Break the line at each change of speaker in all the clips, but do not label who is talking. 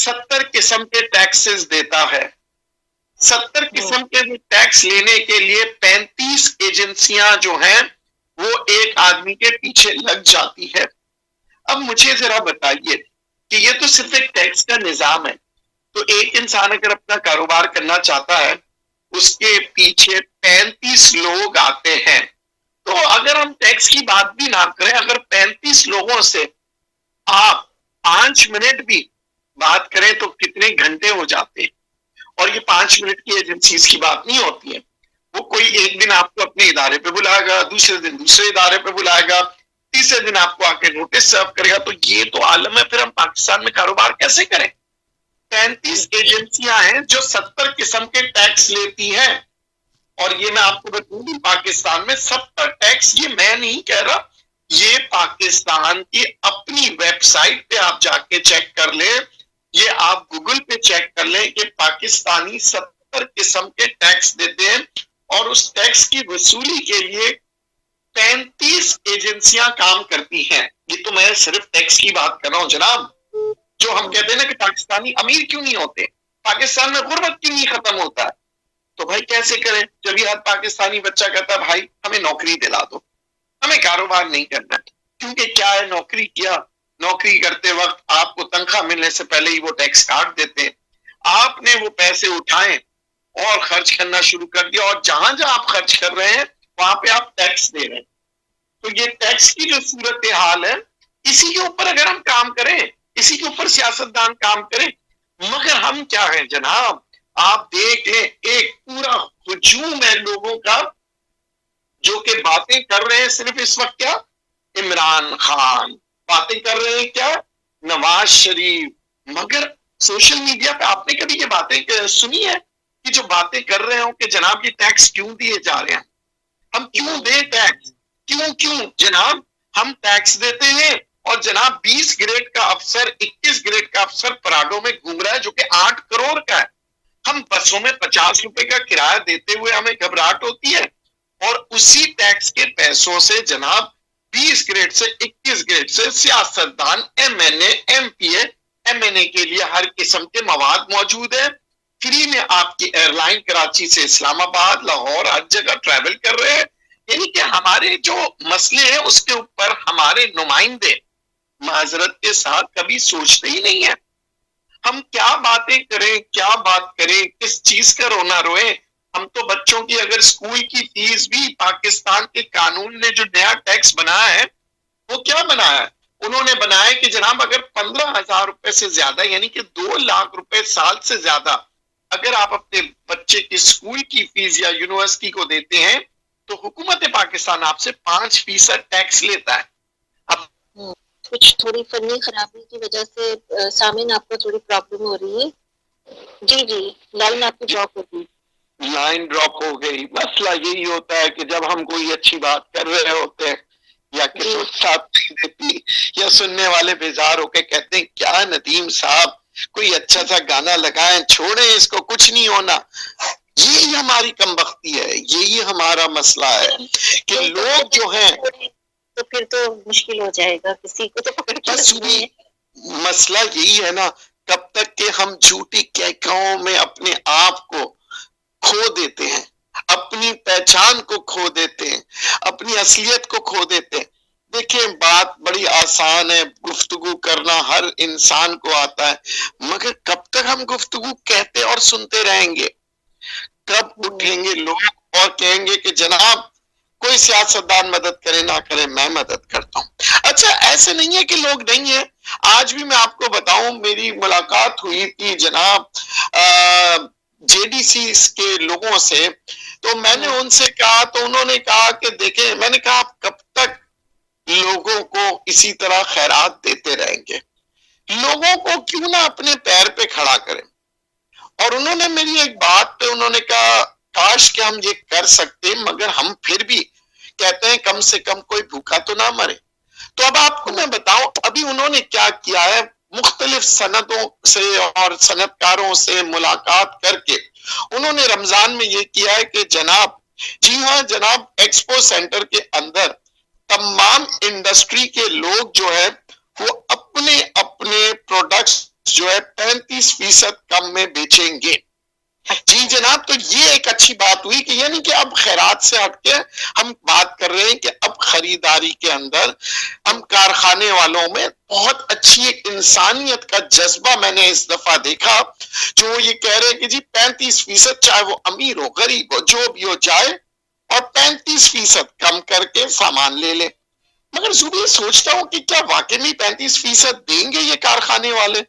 70 قسم کے ٹیکسز دیتا ہے. 70 قسم کے ٹیکس لینے کے لیے 35 ایجنسیاں جو ہیں وہ ایک آدمی کے پیچھے لگ جاتی ہے. اب مجھے ذرا بتائیے کہ یہ تو صرف ایک ٹیکس کا نظام ہے، تو ایک انسان اگر اپنا کاروبار کرنا چاہتا ہے اس کے پیچھے 35 لوگ آتے ہیں. تو اگر ہم ٹیکس کی بات بھی نہ کریں، اگر 35 لوگوں سے آپ 5 منٹ بھی بات کریں تو کتنے گھنٹے ہو جاتے ہیں. اور یہ 5 منٹ کی ایجنسیز کی بات نہیں ہوتی ہے. وہ کوئی ایک دن آپ کو اپنے ادارے پہ بلائے گا، دوسرے دن دوسرے ادارے پہ بلائے گا، تیسرے دن آپ کو آ کے نوٹس سرو کرے گا. تو یہ تو عالم ہے، پھر ہم پاکستان میں کاروبار کیسے کریں؟ 35 ایجنسیاں ہیں جو 70 قسم کے ٹیکس لیتی ہیں. اور یہ میں آپ کو بتاؤں گی پاکستان میں 70 ٹیکس، یہ میں نہیں کہہ رہا، یہ پاکستان کی اپنی ویب سائٹ پہ آپ جا کے چیک کر لیں، یہ آپ گوگل پہ چیک کر لیں کہ پاکستانی 70 قسم کے ٹیکس دیتے ہیں. اور اس ٹیکس کی وصولی کے لیے 35 ایجنسیاں کام کرتی ہیں. یہ تو میں صرف ٹیکس کی بات کر رہا ہوں جناب. جو ہم کہتے ہیں نا کہ پاکستانی امیر کیوں نہیں ہوتے، پاکستان میں غربت کیوں نہیں ختم ہوتا ہے، تو بھائی کیسے کریں جب یہ ہر پاکستانی بچہ کہتا ہے بھائی ہمیں نوکری دلا دو، ہمیں کاروبار نہیں کرنا. کیونکہ کیا ہے، نوکری کرتے وقت آپ کو تنخواہ ملنے سے پہلے ہی وہ ٹیکس کاٹ دیتے ہیں. آپ نے وہ پیسے اٹھائیں اور خرچ کرنا شروع کر دیا، اور جہاں جہاں آپ خرچ کر رہے ہیں وہاں پہ آپ ٹیکس دے رہے ہیں. تو یہ ٹیکس کی جو صورتحال ہے، اسی کے اوپر اگر ہم کام کریں، اسی کے اوپر سیاستدان کام کریں. مگر ہم کیا ہیں جناب، آپ دیکھ لیں ایک پورا ہجوم ہے لوگوں کا جو کہ باتیں کر رہے ہیں صرف اس وقت کیا، عمران خان، باتیں کر رہے ہیں کیا، نواز شریف. مگر سوشل میڈیا پہ آپ نے کبھی یہ باتیں سنی ہے کہ جو باتیں کر رہے ہوں کہ جناب یہ ٹیکس کیوں دیے جا رہے ہیں، ہم کیوں دیں ٹیکس، کیوں جناب ہم ٹیکس دیتے ہیں. اور جناب 20 گریڈ کا افسر 21 گریڈ کا افسر پراڈو میں گھوم رہا ہے جو کہ 8 کروڑ کا ہے. ہم بسوں میں 50 روپے کا کرایہ دیتے ہوئے ہمیں گھبراہٹ ہوتی ہے، اور اسی ٹیکس کے پیسوں سے جناب 20 گریڈ سے 21 گریڈ سے سیاستدان، ایم این اے، ایم پی اے، ایم این اے کے لیے ہر قسم کے مواد موجود ہے. فری میں آپ کی ایئر لائن کراچی سے اسلام آباد، لاہور، ہر جگہ ٹریول کر رہے ہیں. یعنی کہ ہمارے جو مسئلے ہیں اس کے اوپر ہمارے نمائندے معذرت کے ساتھ کبھی سوچتے ہی نہیں ہے. ہم کیا باتیں کریں، کیا بات کریں، کس چیز کا رونا روئیں. ہم تو بچوں کی اگر اسکول کی فیس بھی پاکستان کے قانون نے جو نیا ٹیکس بنایا ہے وہ کیا بنایا ہے، انہوں نے بنایا کہ جناب اگر 15,000 روپے سے زیادہ یعنی کہ 2 لاکھ روپے سال سے زیادہ اگر آپ اپنے بچے کی اسکول کی فیس یا یونیورسٹی کو دیتے ہیں تو حکومت پاکستان آپ سے 5% ٹیکس لیتا ہے. اب
کچھ تھوڑی فنی خرابی کی وجہ سے سامعین آپ کو تھوڑی پرابلم ہو رہی ہے. جی لائن آپ کی ڈراپ ہوگی،
لائن ڈراپ ہو گئی. مسئلہ یہی ہوتا ہے کہ جب ہم کوئی اچھی بات کر رہے ہوتے ہیں یا کسی ساتھ نہیں دیتی یا سننے والے بیزار ہو کے کہتے ہیں کیا ندیم صاحب کوئی اچھا سا گانا لگائیں، چھوڑیں اس کو، کچھ نہیں ہونا. یہی ہماری کم بختی ہے، یہی ہمارا مسئلہ ہے کہ لوگ جو ہیں
تو پھر تو مشکل ہو جائے گا، کسی کو تو پکڑ کے
مسئلہ یہی ہے نا، کب تک کہ ہم جھوٹی کہکاؤں میں اپنے آپ کو کھو دیتے ہیں، اپنی پہچان کو کھو دیتے ہیں، اپنی اصلیت کو کھو دیتے ہیں. دیکھیں بات بڑی آسان ہے، گفتگو کرنا ہر انسان کو آتا ہے، مگر کب تک ہم گفتگو کہتے اور سنتے رہیں گے؟ کب اٹھیں گے لوگ اور کہیں گے کہ جناب کوئی سیاستدان مدد کرے نہ کرے میں مدد کرتا ہوں. اچھا ایسے نہیں ہے کہ لوگ نہیں ہیں، آج بھی میں آپ کو بتاؤں میری ملاقات ہوئی تھی جناب جے ڈی سی کے لوگوں سے، تو میں نے ان سے کہا تو انہوں نے کہا کہ دیکھیں، میں نے کہا آپ کب تک لوگوں کو اسی طرح خیرات دیتے رہیں گے، لوگوں کو کیوں نہ اپنے پیر پہ کھڑا کریں. اور انہوں نے میری ایک بات پہ انہوں نے کہا کاش کہ ہم یہ کر سکتے مگر ہم پھر بھی کہتے ہیں کم سے کم کوئی بھوکا تو نہ مرے. تو اب آپ کو میں بتاؤں ابھی انہوں نے کیا کیا ہے، مختلف صنعتوں سے اور صنعتکاروں سے ملاقات کر کے انہوں نے رمضان میں یہ کیا ہے کہ جناب جی ہاں جناب ایکسپو سینٹر کے اندر تمام انڈسٹری کے لوگ جو ہے وہ اپنے اپنے پروڈکٹس جو ہے 35% کم میں بیچیں گے. جی جناب, تو یہ ایک اچھی بات ہوئی کہ یعنی کہ اب خیرات سے ہٹ کے ہم بات کر رہے ہیں کہ اب خریداری کے اندر ہم کارخانے والوں میں بہت اچھی ایک انسانیت کا جذبہ میں نے اس دفعہ دیکھا, جو یہ کہہ رہے ہیں کہ جی 35% چاہے وہ امیر ہو غریب ہو جو بھی ہو جائے اور 35% کم کر کے سامان لے لے. مگر زبیر سوچتا ہوں کہ کیا واقعی میں 35% دیں گے یہ کارخانے والے؟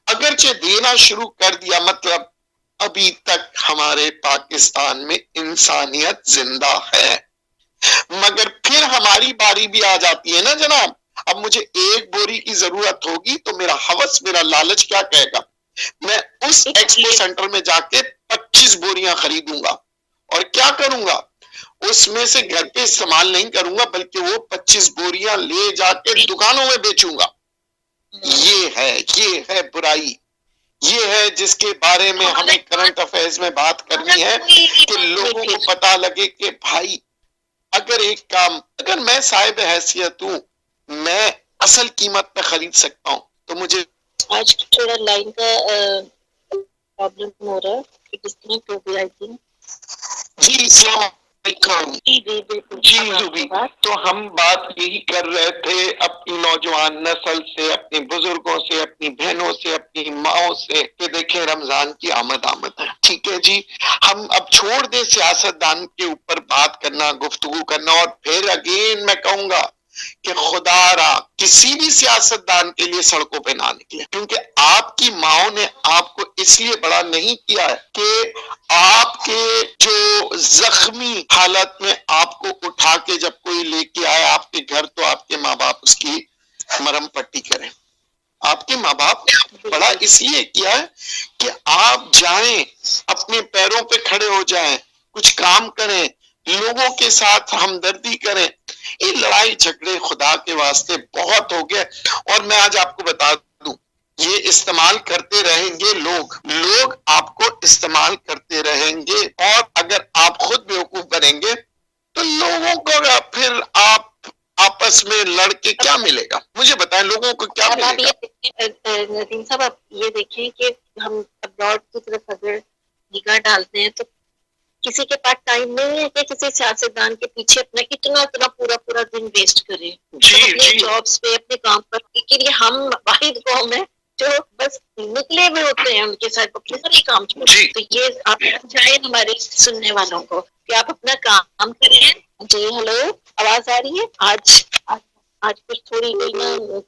اگرچہ دینا شروع کر دیا, مطلب ابھی تک ہمارے پاکستان میں انسانیت زندہ ہے, مگر پھر ہماری باری بھی آ جاتی ہے نا جناب. اب مجھے ایک بوری کی ضرورت ہوگی تو میرا ہوس, میرا لالچ کیا کہے گا, میں اس ایکسپو سینٹر میں جا کے 25 بوریاں خریدوں گا اور کیا کروں گا, اس میں سے گھر پہ استعمال نہیں کروں گا بلکہ وہ 25 بوریاں لے جا کے دکانوں میں بیچوں گا. یہ ہے برائی, یہ ہے جس کے بارے میں ہمیں کرنٹ افیئرز میں بات کرنی ہے کہ لوگوں کو پتا لگے کہ بھائی اگر ایک کام, اگر میں صاحب حیثیت ہوں, میں اصل قیمت پہ خرید سکتا ہوں تو مجھے
آج تھوڑا لائن کا پرابلم ہو رہا ہے, ڈسکنیکٹ ہو گیا آئی تھنک.
جی السلام علیکم. جی زبی, تو ہم بات یہی کر رہے تھے اپنی نوجوان نسل سے, اپنے بزرگوں سے, اپنی بہنوں سے, اپنی ماؤں سے کہ دیکھیں رمضان کی آمد ہے. ٹھیک ہے جی, ہم اب چھوڑ دیں سیاست دان کے اوپر بات کرنا, گفتگو کرنا, اور پھر اگین میں کہوں گا کہ خدا را کسی بھی سیاست دان کے لیے سڑکوں پہ نہ نکلے, کیونکہ آپ کی ماؤں نے آپ کو اس لیے بڑا نہیں کیا ہے کہ آپ کے جو زخمی حالت میں آپ کو اٹھا کے جب کوئی لے کے آئے آپ کے گھر تو آپ کے ماں باپ اس کی مرہم پٹی کریں. آپ کے ماں باپ نے بڑا اس لیے کیا ہے کہ آپ جائیں, اپنے پیروں پہ کھڑے ہو جائیں, کچھ کام کریں, لوگوں کے ساتھ ہمدردی کریں. یہ لڑائی جھگڑے خدا کے واسطے بہت ہو گئے, اور میں آج آپ کو بتا دوں یہ استعمال کرتے رہیں گے لوگ آپ کو استعمال کرتے رہیں گے, اور اگر آپ خود بیوقوف بنیں گے تو لوگوں کو پھر آپ آپس میں لڑ کے کیا ملے گا, مجھے بتائیں لوگوں کو کیا ملے گا.
ندیم صاحب آپ یہ دیکھیں کہ ہم ابراڈ کی طرف اگر نگاہ ڈالتے ہیں تو کسی کے پاس ٹائم نہیں ہے کہ کسی سیاستدان کے پیچھے اپنا اتنا پورا دن ویسٹ کرے اپنے جابس پہ, اپنے کام پر. لیکن یہ ہم واحد قوم ہے جو بس نکلے ہوئے ہوتے ہیں ان کے ساتھ اپنے سارے کام چھوڑے. تو یہ آپ سمجھائیں ہمارے سننے والوں کو کہ آپ اپنا کام کریں. جی ہلو, آواز آ رہی ہے؟ آج کچھ تھوڑی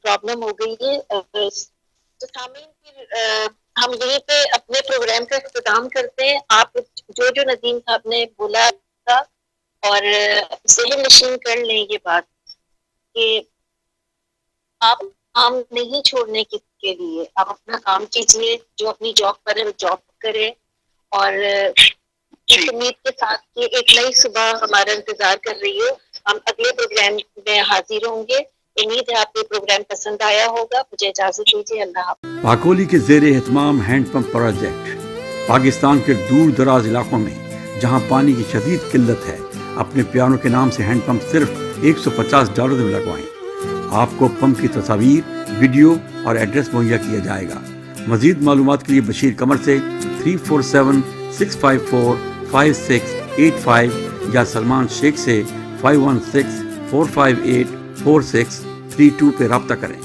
پرابلم ہو گئی ہے. تو سامعین پھر ہم یہیں پہ اپنے پروگرام کا اختتام کرتے ہیں. آپ جو ندیم صاحب نے بولا تھا اور ذہن نشین کر لیں یہ بات کہ آپ کام نہیں چھوڑنے کے لیے آپ اپنا کام کیجیے, جو اپنی جاب پر ہے وہ جاب کرے, اور اس امید کے ساتھ کہ ایک نئی صبح ہمارا انتظار کر رہی ہو. ہم اگلے پروگرام میں حاضر ہوں گے. امید ہے آپ کو پروگرام پسند آیا ہوگا. مجھے اجازت دیجیے, اللہ حافظ.
پاکولی کے زیر اہتمام ہینڈ پمپ پروجیکٹ پاکستان کے دور دراز علاقوں میں جہاں پانی کی شدید قلت ہے, اپنے پیاروں کے نام سے ہینڈ پمپ صرف $150 میں لگوائیں. آپ کو پمپ کی تصاویر, ویڈیو اور ایڈریس مہیا کیا جائے گا. مزید معلومات کے لیے بشیر قمر سے 347-654-5685 یا سلمان شیخ سے 516-458-4632 پہ رابطہ کریں.